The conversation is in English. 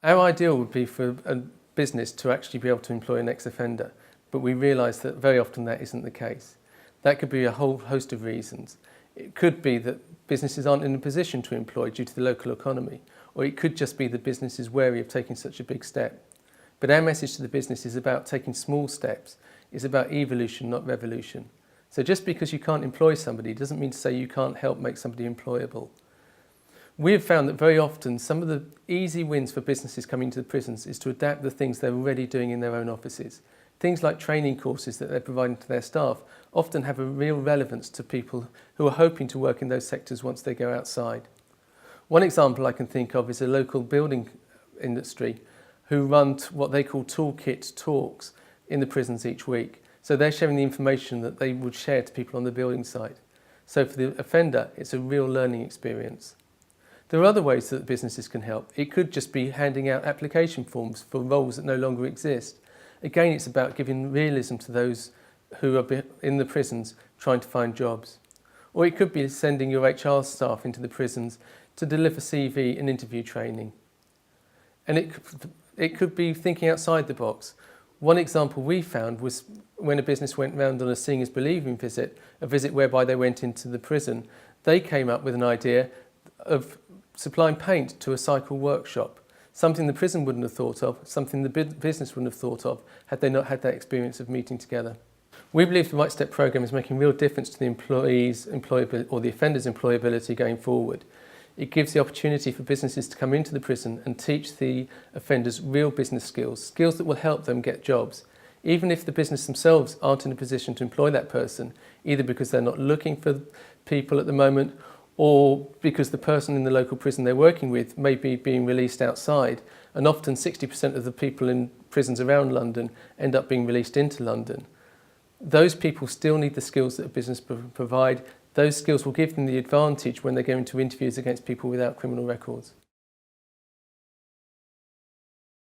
Our ideal would be for a business to actually be able to employ an ex-offender, but we realise that very often that isn't the case. That could be a whole host of reasons. It could be that businesses aren't in a position to employ due to the local economy, or it could just be the business is wary of taking such a big step. But our message to the business is about taking small steps. It's about evolution, not revolution. So just because you can't employ somebody doesn't mean to say you can't help make somebody employable. We have found that very often some of the easy wins for businesses coming to the prisons is to adapt the things they're already doing in their own offices. Things like training courses that they're providing to their staff often have a real relevance to people who are hoping to work in those sectors once they go outside. One example I can think of is a local building industry who run what they call toolkit talks in the prisons each week. So they're sharing the information that they would share to people on the building site. So for the offender, it's a real learning experience. There are other ways that businesses can help. It could just be handing out application forms for roles that no longer exist. Again, it's about giving realism to those who are in the prisons trying to find jobs. Or it could be sending your HR staff into the prisons to deliver CV and interview training. And it could be thinking outside the box. One example we found was when a business went round on a Seeing is Believing visit, a visit whereby they went into the prison. They came up with an idea of supplying paint to a cycle workshop, something the prison wouldn't have thought of, something the business wouldn't have thought of had they not had that experience of meeting together. We believe the Right Step programme is making real difference to the employees' employability or the offenders' employability going forward. It gives the opportunity for businesses to come into the prison and teach the offenders real business skills, skills that will help them get jobs, even if the business themselves aren't in a position to employ that person, either because they're not looking for people at the moment or because the person in the local prison they're working with may be being released outside. And often 60% of the people in prisons around London end up being released into London. Those people still need the skills that a business provide. Those skills will give them the advantage when they go into interviews against people without criminal records.